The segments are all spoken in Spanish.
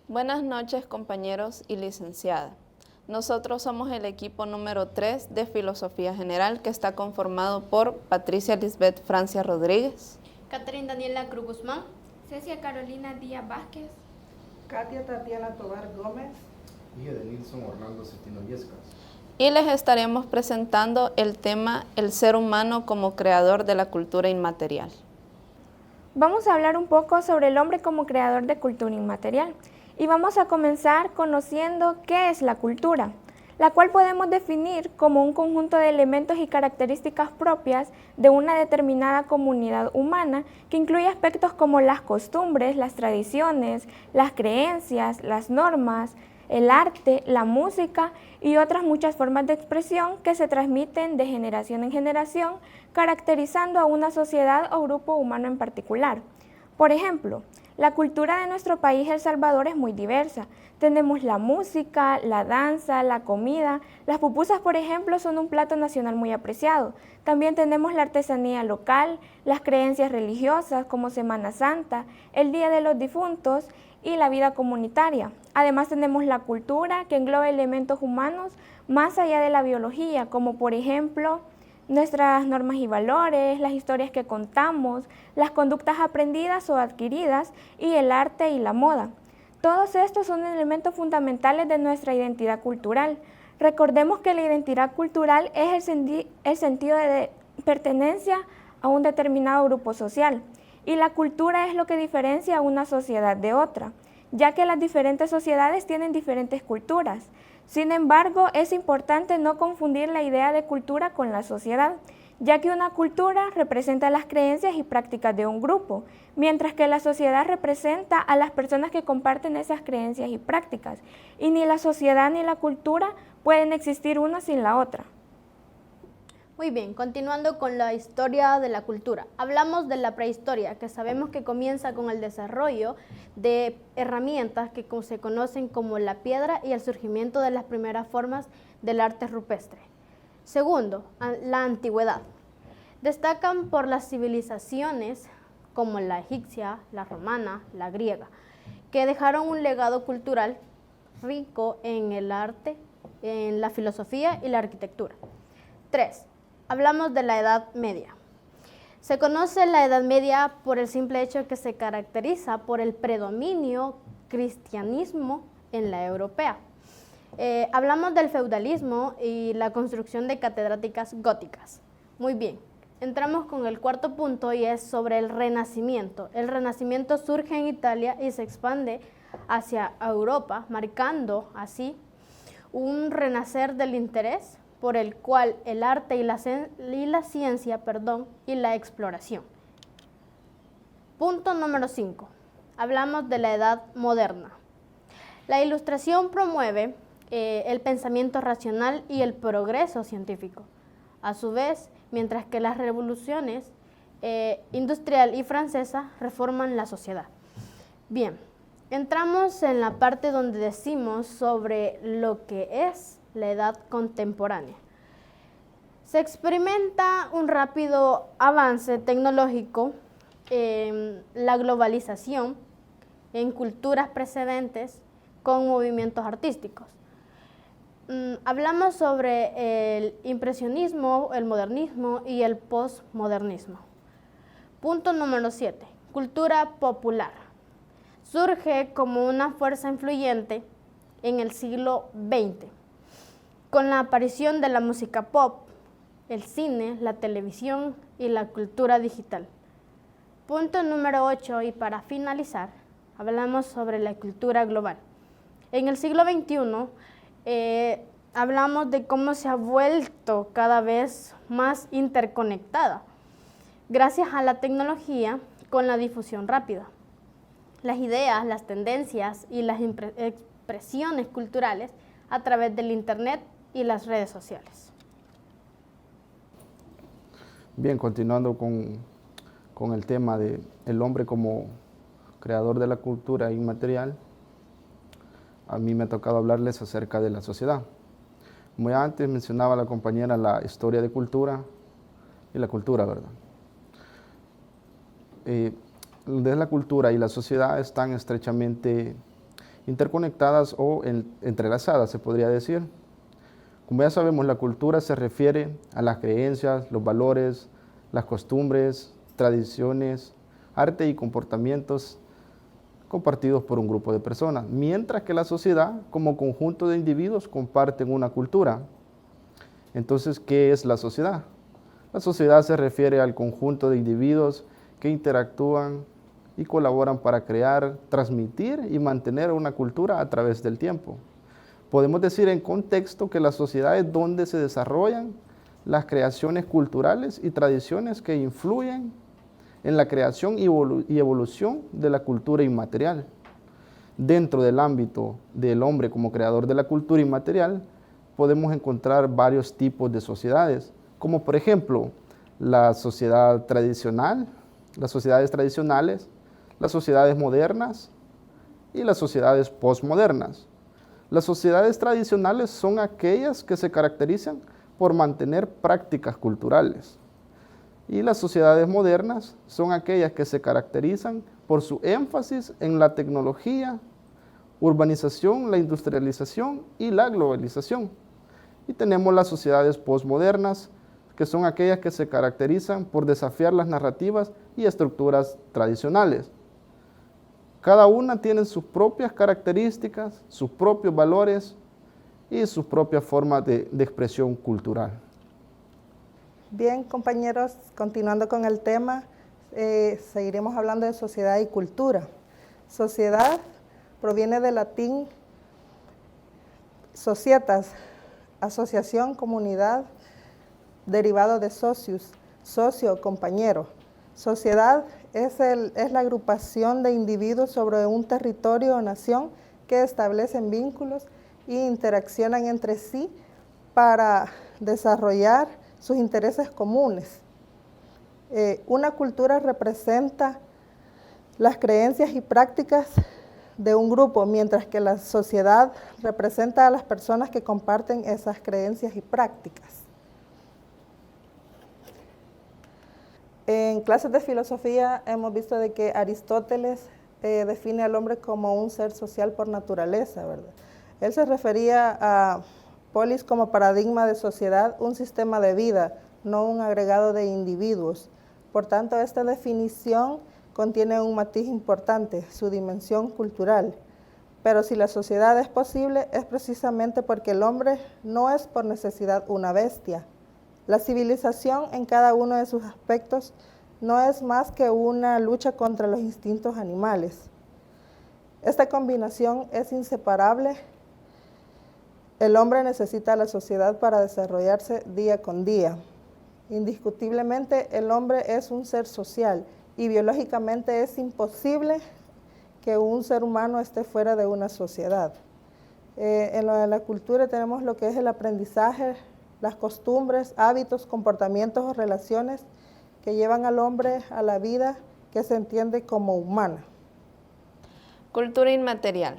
Buenas noches, compañeros y licenciada. Nosotros somos el equipo número 3 de Filosofía General, que está conformado por Patricia Lisbeth Francia Rodríguez, Catherine Daniela Cruz Guzmán, Cecia Carolina Díaz Vázquez, Katia Tatiana Tobar Gómez y Edenilson Orlando Cetino Yescas. y les estaremos presentando el tema El ser humano como creador de la cultura inmaterial. Vamos a hablar un poco sobre el hombre como creador de cultura inmaterial y vamos a comenzar conociendo qué es la cultura, la cual podemos definir como un conjunto de elementos y características propias de una determinada comunidad humana que incluye aspectos como las costumbres, las tradiciones, las creencias, las normas, el arte, la música y otras muchas formas de expresión que se transmiten de generación en generación, caracterizando a una sociedad o grupo humano en particular. Por ejemplo, la cultura de nuestro país, El Salvador, es muy diversa. Tenemos la música, la danza, la comida. Las pupusas, por ejemplo, son un plato nacional muy apreciado. También tenemos la artesanía local, las creencias religiosas como Semana Santa, el Día de los Difuntos y la vida comunitaria. Además tenemos la cultura, que engloba elementos humanos más allá de la biología, como por ejemplo nuestras normas y valores, las historias que contamos, las conductas aprendidas o adquiridas y el arte y la moda. Todos estos son elementos fundamentales de nuestra identidad cultural. Recordemos que la identidad cultural es el sentido de pertenencia a un determinado grupo social y la cultura es lo que diferencia a una sociedad de otra, ya que las diferentes sociedades tienen diferentes culturas. Sin embargo, es importante no confundir la idea de cultura con la sociedad, ya que una cultura representa las creencias y prácticas de un grupo, mientras que la sociedad representa a las personas que comparten esas creencias y prácticas, y ni la sociedad ni la cultura pueden existir una sin la otra. Muy bien, continuando con la historia de la cultura. Hablamos de la prehistoria, que sabemos que comienza con el desarrollo de herramientas que se conocen como la piedra y el surgimiento de las primeras formas del arte rupestre. Segundo, la antigüedad. Destacan por las civilizaciones como la egipcia, la romana, la griega, que dejaron un legado cultural rico en el arte, en la filosofía y la arquitectura. 3. Hablamos de la Edad Media. Se conoce la Edad Media por el simple hecho que se caracteriza por el predominio cristianismo en la europea. Hablamos del feudalismo y la construcción de catedráticas góticas. Muy bien, entramos con el cuarto punto y es sobre el Renacimiento. El Renacimiento surge en Italia y se expande hacia Europa, marcando así un renacer del interés por el cual el arte y la ciencia y la exploración. Punto número 5. Hablamos de la Edad Moderna. La Ilustración promueve el pensamiento racional y el progreso científico. A su vez, mientras que las revoluciones industrial y francesa reforman la sociedad. Bien, entramos en la parte donde decimos sobre lo que es la edad contemporánea. Se experimenta un rápido avance tecnológico en la globalización en culturas precedentes con movimientos artísticos. Hablamos sobre el impresionismo, el modernismo y el postmodernismo. Punto número 7. Cultura popular. Surge como una fuerza influyente en el siglo XX, con la aparición de la música pop, el cine, la televisión y la cultura digital. Punto número 8, y para finalizar, hablamos sobre la cultura global. En el siglo XXI hablamos de cómo se ha vuelto cada vez más interconectada, gracias a la tecnología con la difusión rápida. Las ideas, las tendencias y las expresiones culturales a través del Internet y las redes sociales. Bien, continuando con el tema de el hombre como creador de la cultura inmaterial, a mí me ha tocado hablarles acerca de la sociedad. Como ya antes mencionaba la compañera, la historia de cultura y la cultura, ¿verdad? De la cultura y la sociedad están estrechamente interconectadas o entrelazadas, se podría decir. Como ya sabemos, la cultura se refiere a las creencias, los valores, las costumbres, tradiciones, arte y comportamientos compartidos por un grupo de personas, mientras que la sociedad, como conjunto de individuos, comparten una cultura. Entonces, ¿qué es la sociedad? La sociedad se refiere al conjunto de individuos que interactúan y colaboran para crear, transmitir y mantener una cultura a través del tiempo. Podemos decir en contexto que la sociedad es donde se desarrollan las creaciones culturales y tradiciones que influyen en la creación y evolución de la cultura inmaterial. Dentro del ámbito del hombre como creador de la cultura inmaterial, podemos encontrar varios tipos de sociedades, como por ejemplo la sociedad tradicional, las sociedades tradicionales, las sociedades modernas y las sociedades postmodernas. Las sociedades tradicionales son aquellas que se caracterizan por mantener prácticas culturales. Y las sociedades modernas son aquellas que se caracterizan por su énfasis en la tecnología, urbanización, la industrialización y la globalización. Y tenemos las sociedades postmodernas, que son aquellas que se caracterizan por desafiar las narrativas y estructuras tradicionales. Cada una tiene sus propias características, sus propios valores y sus propias formas de expresión cultural. Bien, compañeros, continuando con el tema, seguiremos hablando de sociedad y cultura. Sociedad proviene del latín societas, asociación, comunidad, derivado de socius, socio, compañero. Sociedad es la agrupación de individuos sobre un territorio o nación que establecen vínculos e interaccionan entre sí para desarrollar sus intereses comunes. Una cultura representa las creencias y prácticas de un grupo, mientras que la sociedad representa a las personas que comparten esas creencias y prácticas. En clases de filosofía hemos visto de que Aristóteles define al hombre como un ser social por naturaleza, ¿verdad? Él se refería a polis como paradigma de sociedad, un sistema de vida, no un agregado de individuos. Por tanto, esta definición contiene un matiz importante, su dimensión cultural. Pero si la sociedad es posible, es precisamente porque el hombre no es por necesidad una bestia. La civilización en cada uno de sus aspectos no es más que una lucha contra los instintos animales. Esta combinación es inseparable. El hombre necesita a la sociedad para desarrollarse día con día. Indiscutiblemente, el hombre es un ser social y biológicamente es imposible que un ser humano esté fuera de una sociedad. En lo de la cultura tenemos lo que es el aprendizaje, las costumbres, hábitos, comportamientos o relaciones que llevan al hombre a la vida que se entiende como humana. Cultura inmaterial.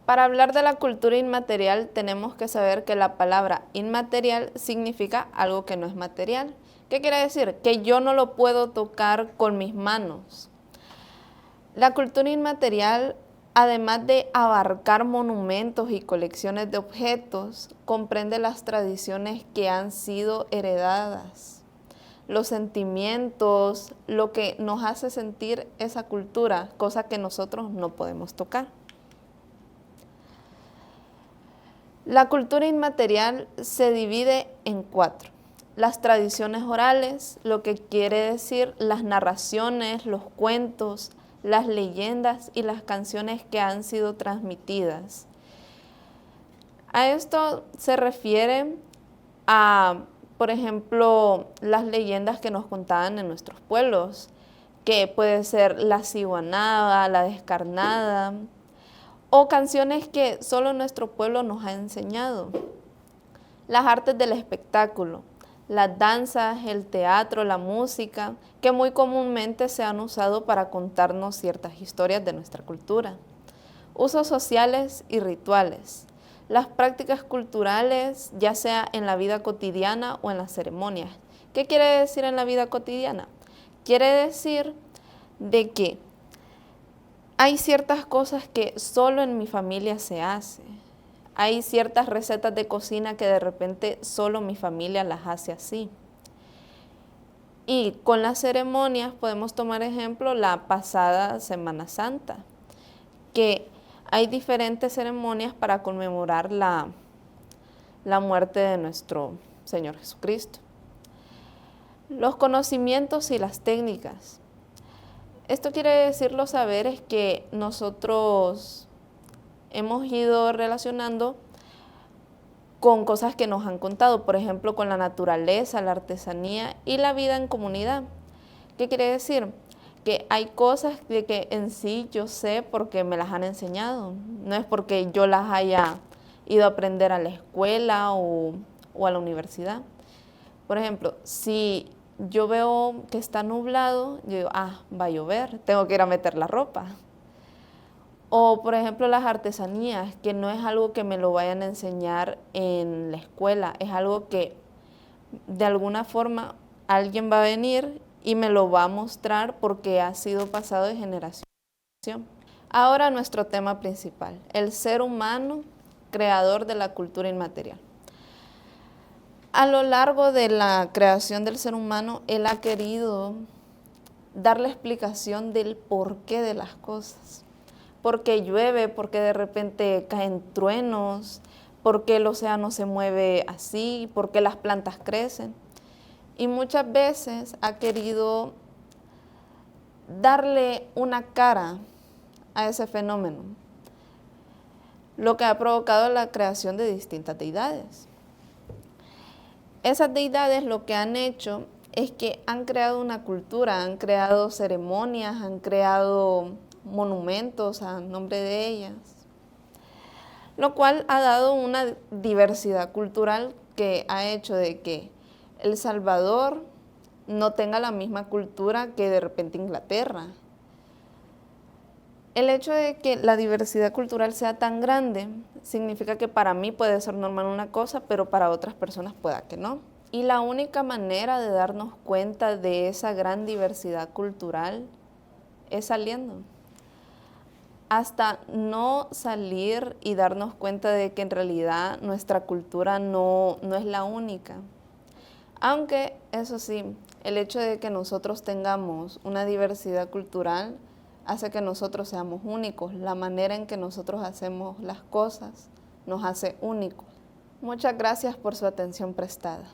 Para hablar de la cultura inmaterial tenemos que saber que la palabra inmaterial significa algo que no es material. ¿Qué quiere decir? Que yo no lo puedo tocar con mis manos. La cultura inmaterial, además de abarcar monumentos y colecciones de objetos, comprende las tradiciones que han sido heredadas, los sentimientos, lo que nos hace sentir esa cultura, cosa que nosotros no podemos tocar. La cultura inmaterial se divide en 4. Las tradiciones orales, lo que quiere decir las narraciones, los cuentos, las leyendas y las canciones que han sido transmitidas. A esto se refiere a, por ejemplo, las leyendas que nos contaban en nuestros pueblos, que puede ser la ciguanaba, la descarnada, o canciones que solo nuestro pueblo nos ha enseñado. Las artes del espectáculo, las danzas, el teatro, la música, que muy comúnmente se han usado para contarnos ciertas historias de nuestra cultura. Usos sociales y rituales. Las prácticas culturales, ya sea en la vida cotidiana o en las ceremonias. ¿Qué quiere decir en la vida cotidiana? Quiere decir de que Hay ciertas cosas que solo en mi familia se hace. Hay ciertas recetas de cocina que de repente solo mi familia las hace así. Y con las ceremonias podemos tomar ejemplo la pasada Semana Santa, que hay diferentes ceremonias para conmemorar la muerte de nuestro Señor Jesucristo. Los conocimientos y las técnicas. Esto quiere decir los saberes que nosotros hemos ido relacionando con cosas que nos han contado, por ejemplo, con la naturaleza, la artesanía y la vida en comunidad. ¿Qué quiere decir? Que hay cosas de que en sí yo sé porque me las han enseñado, no es porque yo las haya ido a aprender a la escuela o a la universidad. Por ejemplo, si yo veo que está nublado, yo digo, va a llover, tengo que ir a meter la ropa. O, por ejemplo, las artesanías, que no es algo que me lo vayan a enseñar en la escuela, es algo que de alguna forma alguien va a venir y me lo va a mostrar porque ha sido pasado de generación. Ahora nuestro tema principal, el ser humano, creador de la cultura inmaterial. A lo largo de la creación del ser humano, él ha querido dar la explicación del porqué de las cosas. ¿Por qué llueve? ¿Por qué de repente caen truenos? ¿Por qué el océano se mueve así? ¿Por qué las plantas crecen? Y muchas veces ha querido darle una cara a ese fenómeno, lo que ha provocado la creación de distintas deidades. Esas deidades lo que han hecho es que han creado una cultura, han creado ceremonias, han creado monumentos a nombre de ellas, lo cual ha dado una diversidad cultural que ha hecho de que El Salvador no tenga la misma cultura que de repente Inglaterra. El hecho de que la diversidad cultural sea tan grande significa que para mí puede ser normal una cosa, pero para otras personas pueda que no. Y la única manera de darnos cuenta de esa gran diversidad cultural es saliendo. Hasta no salir y darnos cuenta de que en realidad nuestra cultura no es la única. Aunque, eso sí, el hecho de que nosotros tengamos una diversidad cultural hace que nosotros seamos únicos. La manera en que nosotros hacemos las cosas nos hace únicos. Muchas gracias por su atención prestada.